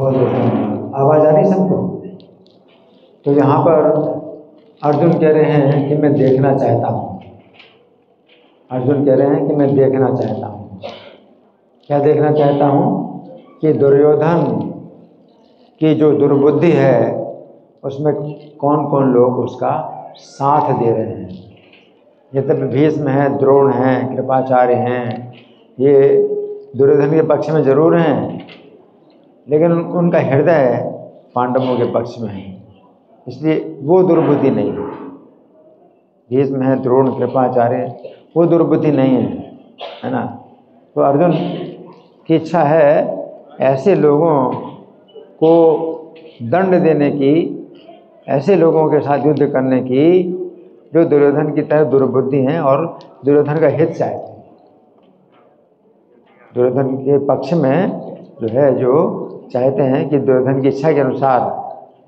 बहुत बहुत आवाज़ आ रही सबको। तो यहाँ पर अर्जुन कह रहे हैं कि मैं देखना चाहता हूँ। अर्जुन कह रहे हैं कि मैं देखना चाहता हूँ। क्या देखना चाहता हूँ? कि दुर्योधन की जो दुर्बुद्धि है उसमें कौन कौन लोग उसका साथ दे रहे हैं। यद्यपि भीष्म है, द्रोण हैं, कृपाचार्य हैं, ये दुर्योधन के पक्ष में जरूर हैं, लेकिन उनका हृदय पांडवों के पक्ष में है, इसलिए वो दुर्बुद्धि नहीं है। भीष्म है, द्रोण, कृपाचार्य, वो दुर्बुद्धि नहीं है ना। तो अर्जुन की इच्छा है ऐसे लोगों को दंड देने की, ऐसे लोगों के साथ युद्ध करने की जो दुर्योधन की तरह दुर्बुद्धि हैं और दुर्योधन का हित चाहते हैं। दुर्योधन के पक्ष में जो है, जो चाहते हैं कि दुर्योधन की इच्छा के अनुसार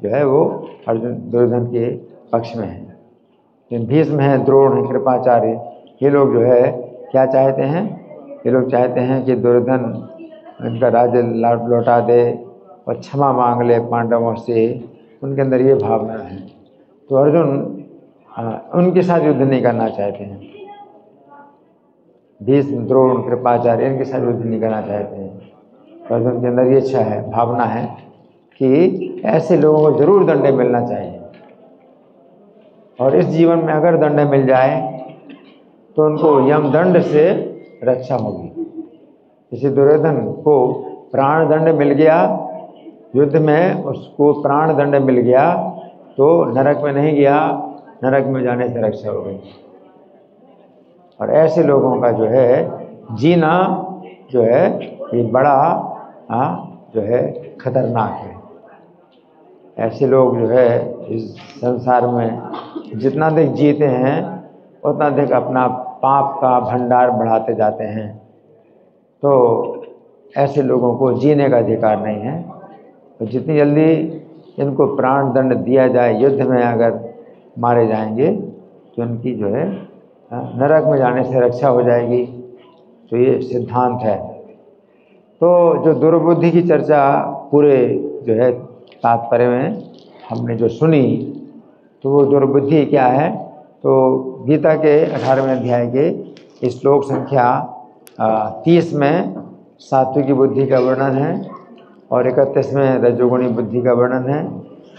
जो है वो अर्जुन दुर्योधन के पक्ष में है। भीष्म है, द्रोण है, कृपाचार्य, ये लोग जो है क्या चाहते हैं? ये लोग चाहते हैं कि दुर्योधन इनका राज्य लौटा दे और क्षमा मांग ले पांडवों से। उनके अंदर ये भावना है। तो अर्जुन उनके साथ युद्ध नहीं करना चाहते हैं। भीष्म, द्रोण, कृपाचार्य, इनके साथ युद्ध नहीं करना चाहते हैं। तो अर्जुन के अंदर ये इच्छा है, भावना है कि ऐसे लोगों को जरूर दंड मिलना चाहिए, और इस जीवन में अगर दंड मिल जाए तो उनको यमदंड से रक्षा होगी। जैसे दुर्योधन को प्राण दंड मिल गया युद्ध में, उसको प्राण दंड मिल गया तो नरक में नहीं गया, नरक में जाने से रक्षा हो गई। और ऐसे लोगों का जो है जीना जो है ये बड़ा जो है खतरनाक है। ऐसे लोग जो है इस संसार में जितना अधिक जीते हैं उतना अधिक अपना पाप का भंडार बढ़ाते जाते हैं। तो ऐसे लोगों को जीने का अधिकार नहीं है। तो जितनी जल्दी इनको प्राण दंड दिया जाए, युद्ध में अगर मारे जाएंगे तो इनकी जो है नरक में जाने से रक्षा हो जाएगी। तो ये सिद्धांत है। तो जो दुर्बुद्धि की चर्चा पूरे जो है तात्पर्य में हमने जो सुनी, तो वो दुर्बुद्धि क्या है? तो गीता के 18वें अध्याय के श्लोक संख्या 30 में सात्विकी बुद्धि का वर्णन है और 31 में रजोगुणी बुद्धि का वर्णन है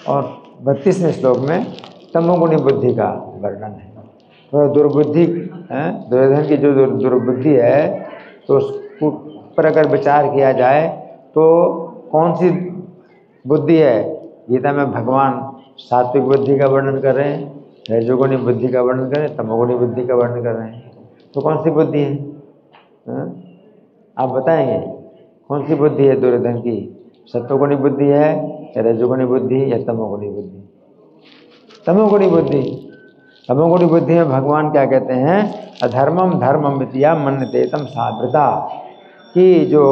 और 32वें श्लोक में तमोगुणी बुद्धि का वर्णन है। तो दुर्बुद्धि दुर्योधन की जो दुर्बुद्धि है, तो उसको पर अगर विचार किया जाए तो कौन सी बुद्धि है? गीता में भगवान सात्विक बुद्धि का वर्णन कर रहे हैं, रजोगुणी बुद्धि का वर्णन कर रहे हैं, तमोगुणी बुद्धि का वर्णन कर रहे हैं। तो कौन सी बुद्धि है? आप बताएंगे कौन सी बुद्धि है दुर्योधन की? सत्वगुणी बुद्धि है या रजोगुणी बुद्धि या तमोगुणी बुद्धि? तमोगुणी बुद्धि। तमोगुणी बुद्धि में भगवान क्या कहते हैं? अधर्मम धर्मम विद्या मन्यते तम साधृता, कि जो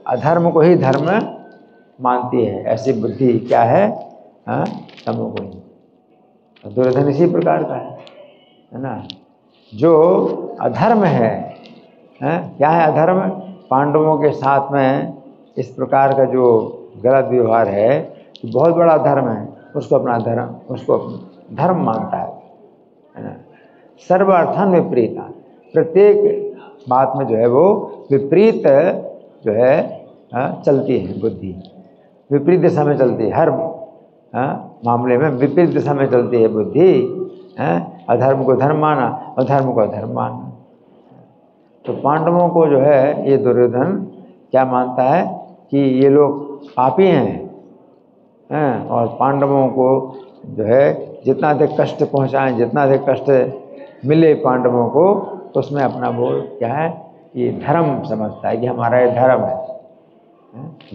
अधर्म को ही धर्म मानती है, ऐसी बुद्धि क्या है? तमोगुणी। दुर्योधन इसी प्रकार का है ना। जो अधर्म है, क्या है अधर्म? पांडवों के साथ में इस प्रकार का जो गलत व्यवहार है, बहुत बड़ा धर्म है। उसको अपना धर्म मानता है ना। सर्वार्थन विपरीता, प्रत्येक बात में जो है वो विपरीत जो है चलती है बुद्धि, विपरीत दिशा में चलती है। हर मामले में विपरीत दिशा में चलती है बुद्धि। अधर्म को धर्म माना, अधर्म को अधर्म माना। तो पांडवों को जो है ये दुर्योधन क्या मानता है कि ये लोग पापी हैं, और पांडवों को जो है जितना अधिक कष्ट पहुँचाएं, जितना अधिक कष्ट मिले पांडवों को, तो उसमें अपना वो क्या है, ये धर्म समझता है कि हमारा ये धर्म है।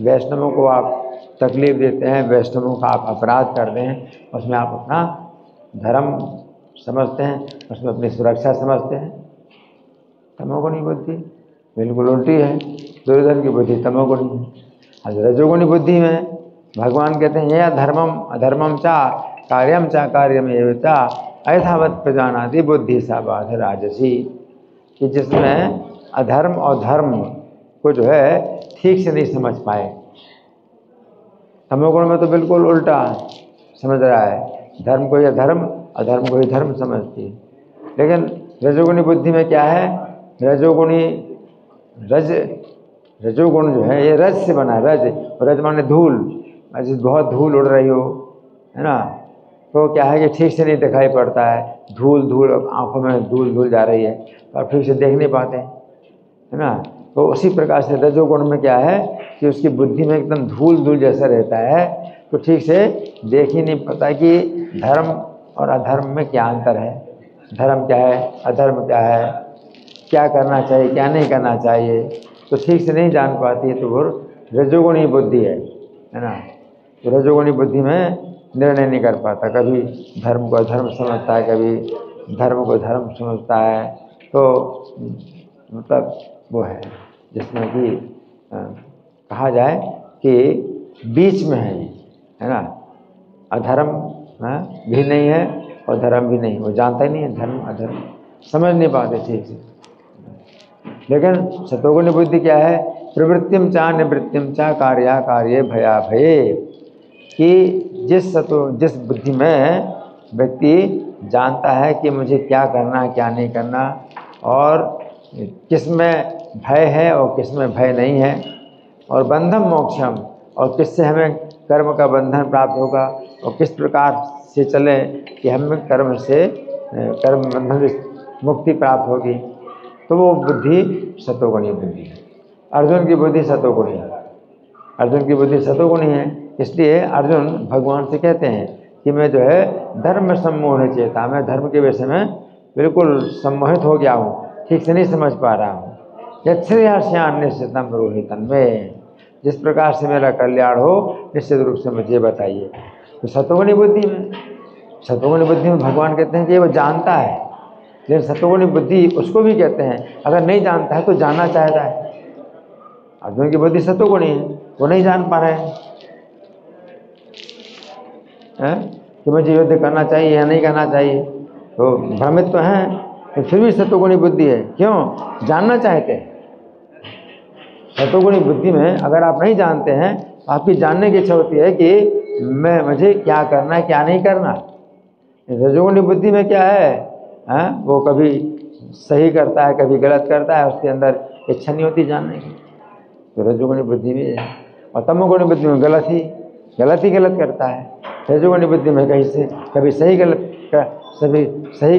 वैष्णवों को आप तकलीफ देते हैं, वैष्णवों का आप अपराध करते हैं, उसमें आप अपना धर्म समझते हैं, उसमें अपनी सुरक्षा समझते हैं। तमोगुणी बुद्धि बिल्कुल उल्टी है। दुर्योधन की बुद्धि तमोगुणी है। रजोगुणी बुद्धि में भगवान कहते हैं यह धर्मम अधर्मम चा कार्यम चा कार्यम एवं ऐथावत प्रजानाति बुद्धि सा बाध राजसी, कि जिसमें अधर्म और धर्म को जो है ठीक से नहीं समझ पाए, तमोगुण में तो बिल्कुल उल्टा समझ रहा है, धर्म को ही धर्म, अधर्म को ही धर्म समझती है। लेकिन रजोगुणी बुद्धि में क्या है, रजोगुण जो है ये रज से बना है। रज माने धूल, बहुत धूल उड़ रही हो, है ना, तो क्या है कि ठीक से नहीं दिखाई पड़ता है, धूल आंखों में धूल जा रही है और ठीक से देख नहीं पाते, है ना। तो उसी प्रकार से रजोगुण में क्या है कि उसकी बुद्धि में एकदम धूल जैसा रहता है, तो ठीक से देख ही नहीं पाता कि धर्म और अधर्म में क्या अंतर है, धर्म क्या है, अधर्म क्या है, क्या करना चाहिए, क्या नहीं करना चाहिए, तो ठीक से नहीं जान पाती है। तो वो रजोगुणी बुद्धि है ना। तो रजोगुणी बुद्धि में निर्णय नहीं कर पाता, कभी धर्म को अधर्म समझता है, कभी धर्म को धर्म समझता है। तो मतलब वो है जिसमें कि कहा जाए कि बीच में है ना, अधर्म भी नहीं है और धर्म भी नहीं, वो जानता ही नहीं है धर्म अधर्म, समझ नहीं पाते ठीक से। लेकिन सतोगुणी बुद्धि क्या है, प्रवृत्तिम चा निवृत्तिम चा कार्या कार्ये भया भये, कि जिस बुद्धि में व्यक्ति जानता है कि मुझे क्या करना क्या नहीं करना, और किस में भय है और किस में भय नहीं है, और बंधम मोक्षम, और किससे हमें कर्म का बंधन प्राप्त होगा, और किस प्रकार से चले कि हमें कर्म बंधन से मुक्ति प्राप्त होगी, तो वो बुद्धि सतोगुणी बुद्धि है। अर्जुन की बुद्धि सतोगुणी है, अर्जुन की बुद्धि सतोगुणी है। इसलिए अर्जुन भगवान से कहते हैं कि मैं जो है धर्म सम्मोह चेता, मैं धर्म के विषय में बिल्कुल सम्मोहित हो गया हूँ, ठीक से नहीं समझ पा रहा हूँ। यच्छ्रेयस्यान् निश्चितम रोहितन में, जिस प्रकार से मेरा कल्याण हो निश्चित रूप से मुझे बताइए। तो सतोगुणी बुद्धि में भगवान कहते हैं कि वो जानता है, लेकिन सतोगुणी बुद्धि उसको भी कहते हैं अगर नहीं जानता है तो जानना चाहता है। अर्जुन की बुद्धि सतोगुणी है, वो नहीं जान पा रहे हैं कि मुझे युद्ध करना चाहिए या नहीं करना चाहिए, तो भ्रमित तो हैं, तो फिर भी सतोगुणी बुद्धि है। क्यों? जानना चाहते हैं। सतोगुणी बुद्धि में अगर आप नहीं जानते हैं, आपकी जानने की इच्छा होती है कि मुझे क्या करना है क्या नहीं करना। रजोगुणी बुद्धि में क्या है, वो कभी सही करता है कभी गलत करता है, उसके अंदर इच्छा नहीं होती जानने की, तो रजोगुणी बुद्धि भी है। और तमोगुणी बुद्धि में गलत ही करता है। रजोगुणी बुद्धि में कभी सही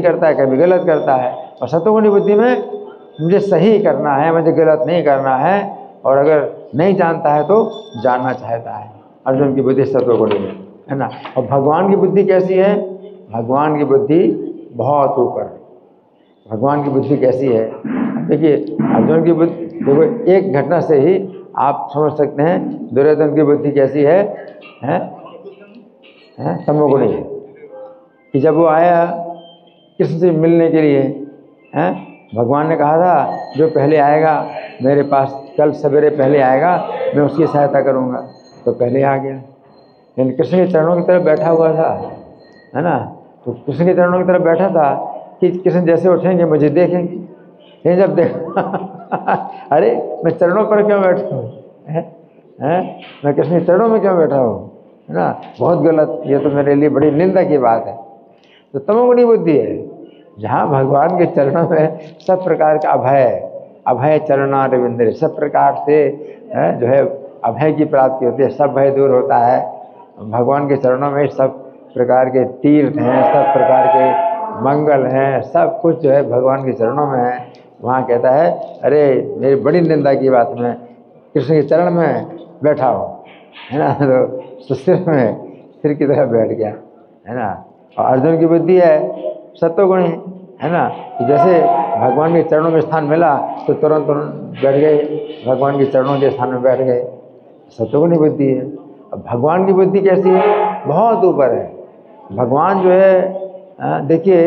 करता है कभी गलत करता है, और सतोगुणी बुद्धि में मुझे सही करना है मुझे गलत नहीं करना है, और अगर नहीं जानता है तो जानना चाहता है। अर्जुन की बुद्धि सतोगुणी में है ना। और भगवान की बुद्धि कैसी है? भगवान की बुद्धि बहुत ऊपर। भगवान की बुद्धि कैसी है? देखिए अर्जुन की बुद्धि, देखो एक घटना से ही आप समझ सकते हैं दुर्योधन की बुद्धि कैसी है, तमोगुणी है। कि जब वो आया कृष्ण से मिलने के लिए, भगवान ने कहा था जो पहले आएगा मेरे पास, कल सवेरे पहले आएगा मैं उसकी सहायता करूँगा, तो पहले आ गया। लेकिन कृष्ण के चरणों की तरफ बैठा हुआ था, है ना, तो कृष्ण के चरणों की तरफ बैठा था कि कृष्ण जैसे उठेंगे मुझे देखेंगे। लेकिन जब देखा अरे मैं चरणों पर क्यों बैठा हूँ, मैं कृष्ण के चरणों में क्यों बैठा हूँ, है ना, बहुत गलत, ये तो मेरे लिए बड़ी निंदा की बात है। तो तमोगुणी बुद्धि है, जहाँ भगवान के चरणों में सब प्रकार का अभय चरणारविंद, सब प्रकार से जो है अभय की प्राप्ति होती है, सब भय दूर होता है। भगवान के चरणों में सब प्रकार के तीर्थ हैं, सब प्रकार के मंगल हैं, सब कुछ जो है भगवान के चरणों में है। वहाँ कहता है अरे मेरी बड़ी निंदा की बात, मैं कृष्ण के चरण में बैठा हूँ, है ना, तो सिर की तरह बैठ गया, है ना। और अर्जुन की बुद्धि है सत्वगुणी, है ना, कि जैसे भगवान के चरणों में स्थान मिला तो तुरंत बैठ गए, भगवान के चरणों के स्थान में बैठ गए, सत्वगुणी बुद्धि है। अब भगवान की बुद्धि कैसी है? बहुत ऊपर है। भगवान जो है देखिए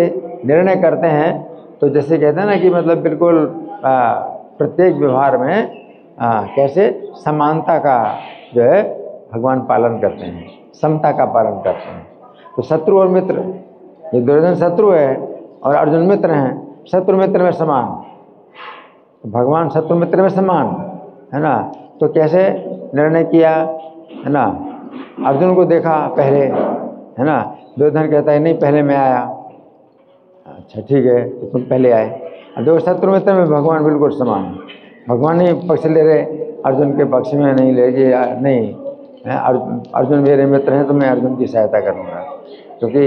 निर्णय करते हैं तो जैसे कहते हैं ना कि मतलब बिल्कुल प्रत्येक व्यवहार में कैसे समानता का जो है भगवान पालन करते हैं, समता का पालन करते हैं। तो शत्रु और मित्र, ये दुर्योधन शत्रु है और अर्जुन मित्र हैं, शत्रु मित्र में समान, भगवान शत्रु मित्र में समान, है ना। तो कैसे निर्णय किया, है ना, अर्जुन को देखा पहले, है ना। दुर्योधन कहता है नहीं पहले मैं आया। अच्छा ठीक है, तो तुम पहले आए। अब देखो शत्रु मित्र में भगवान बिल्कुल समान है। भगवान नहीं पक्ष ले रहे, अर्जुन के पक्ष में नहीं ले कि नहीं है अर्जुन मेरे मित्र हैं तो मैं अर्जुन की सहायता करूँगा, क्योंकि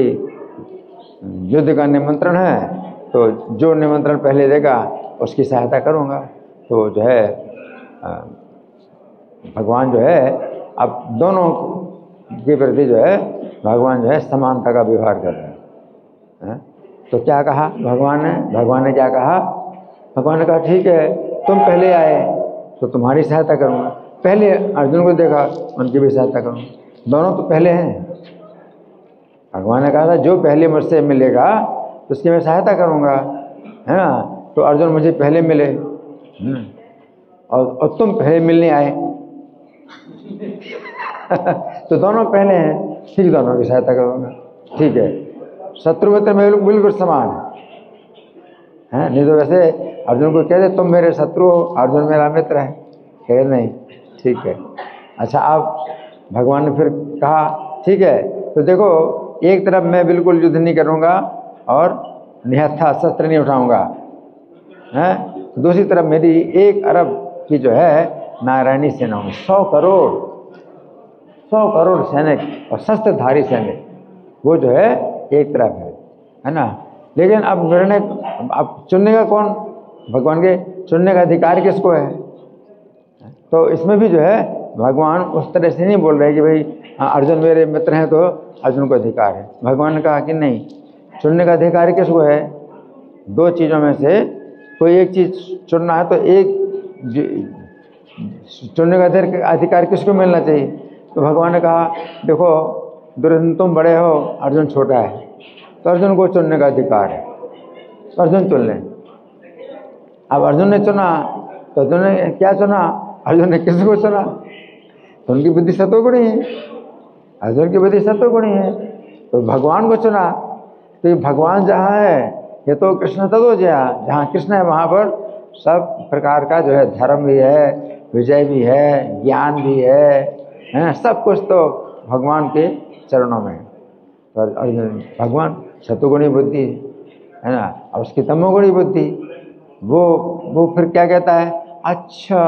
युद्ध का निमंत्रण है तो जो निमंत्रण पहले देगा उसकी सहायता करूँगा। तो जो है भगवान जो है अब दोनों के प्रति जो है भगवान जो है समानता का व्यवहार कर रहे हैं। तो क्या कहा भगवान ने क्या कहा? भगवान ने कहा ठीक है तुम पहले आए तो तुम्हारी सहायता करूँगा, पहले अर्जुन को देखा उनकी भी सहायता करूँगा, दोनों तो पहले हैं। भगवान ने कहा था जो पहले मुझसे मिलेगा तो उसकी मैं सहायता करूँगा, है ना। तो अर्जुन मुझे पहले मिले और तुम पहले मिलने आए तो दोनों पहले हैं, ठीक, दोनों की सहायता करूँगा, ठीक है। शत्रु मित्र में बिल्कुल समान है। नहीं तो वैसे अर्जुन को कहते तुम मेरे शत्रु हो, अर्जुन मेरा मित्र है, कहे नहीं, ठीक है। अच्छा अब भगवान ने फिर कहा ठीक है तो देखो एक तरफ मैं बिल्कुल युद्ध नहीं करूँगा और निहत्था शस्त्र नहीं उठाऊँगा, हैं, दूसरी तरफ मेरी 1 अरब की जो है नारायणी सेना हूँ, 100 करोड़ सैनिक और शस्त्रधारी सैनिक, वो जो है एक तरफ है ना। लेकिन अब निर्णय अब चुनने का कौन? भगवान के चुनने का अधिकार किसको है? तो इसमें भी जो है भगवान उस तरह से नहीं बोल रहे कि भाई अर्जुन मेरे मित्र हैं तो अर्जुन को अधिकार है। भगवान ने कहा कि नहीं, चुनने का अधिकार किसको है? 2 चीज़ों में से कोई एक चीज़ चुनना है तो एक चुनने का अधिकार किसको मिलना चाहिए? तो भगवान ने कहा देखो दुर्योधन तुम बड़े हो, अर्जुन छोटा है, तो अर्जुन को चुनने का अधिकार है, तो अर्जुन चुन लें। अब अर्जुन ने चुना तो अर्जुन ने क्या चुना? अर्जुन ने किसको चुना? तो उनकी बुद्धि सतोगुणी है, अर्जुन की बुद्धि सतोगुणी है, तो भगवान को चुना। तो भगवान जहाँ है ये तो कृष्ण तत्व जहाँ कृष्ण है वहाँ पर सब प्रकार का जो है धर्म भी है, विजय भी है, ज्ञान भी है, सब कुछ तो भगवान के चरणों में है। तो अर्जुन भगवान सतोगुणी बुद्धि है ना, और उसकी तमोगुणी बुद्धि वो फिर क्या कहता है? अच्छा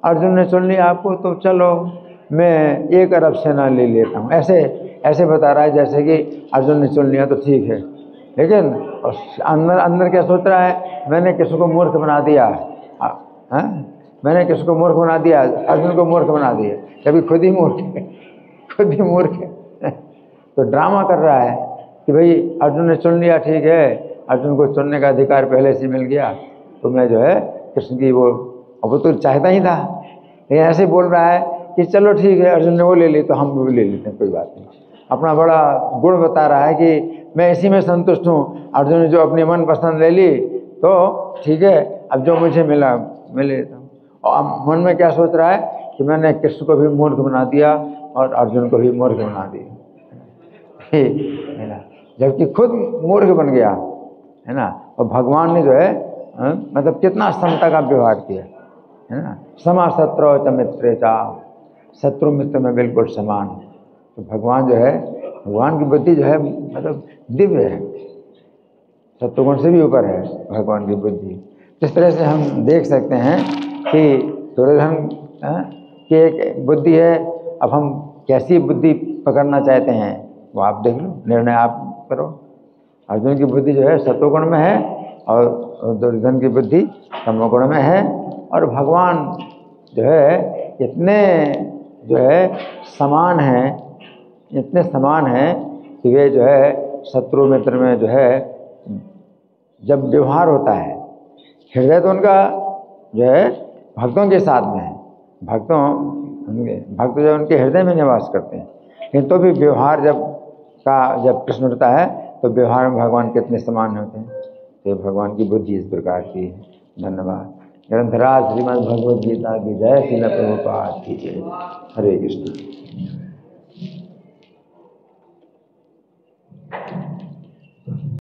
अर्जुन ने चुन लिया आपको तो चलो मैं 1 अरब सेना ले लेता हूँ, ऐसे बता रहा है जैसे कि अर्जुन ने चुन लिया तो ठीक है। लेकिन अंदर क्या सोच रहा है? मैंने किसी को मूर्ख बना दिया, मैंने किसी को मूर्ख बना दिया, अर्जुन को मूर्ख बना दिया, कभी खुद ही मूर्ख है तो ड्रामा कर रहा है कि भाई अर्जुन ने चुन लिया, ठीक है, अर्जुन को चुनने का अधिकार पहले से मिल गया तो मैं जो है कृष्ण की वो तो चाहता ही था, लेकिन ऐसे बोल रहा है कि चलो ठीक है अर्जुन ने वो ले ली तो हम भी ले लेते हैं, कोई बात नहीं। अपना बड़ा गुण बता रहा है कि मैं इसी में संतुष्ट हूँ, अर्जुन ने जो अपनी मन पसंद ले ली तो ठीक है, अब जो मुझे मिला मैं ले लेता हूँ। और मन में क्या सोच रहा है कि मैंने कृष्ण को भी मूर्ख बना दिया और अर्जुन को भी मूर्ख बना दिया, है ना, जबकि खुद मूर्ख बन गया, है ना। और भगवान ने जो है मतलब कितना समता का व्यवहार किया, है ना। समा शत्रु च मित्रे चा, शत्रु मित्र में बिल्कुल समान। तो भगवान जो है, भगवान की बुद्धि जो है मतलब दिव्य है, सत्वगुण से भी ऊपर है भगवान की बुद्धि। जिस तरह से हम देख सकते हैं कि दुर्योधन की एक बुद्धि है, अब हम कैसी बुद्धि पकड़ना चाहते हैं वो आप देख लो, निर्णय आप करो। अर्जुन की बुद्धि जो है सत्वगुण में है और दुर्योधन की बुद्धि तमोगुण में है। और भगवान जो है इतने जो है समान हैं, इतने समान हैं कि वे जो है शत्रु मित्र में जो है जब व्यवहार होता है, हृदय तो उनका जो है भक्तों के साथ में है, भक्त जो उनके हृदय में निवास करते हैं, लेकिन तो भी व्यवहार जब प्रश्न उठता है तो व्यवहार में भगवान कितने समान होते हैं। तो भगवान की बुद्धि इस प्रकार की है। धन्यवाद। ग्रंथराज श्रीमद् भगवद गीता की जय। श्रील प्रभुपाद की जय। हरे कृष्ण।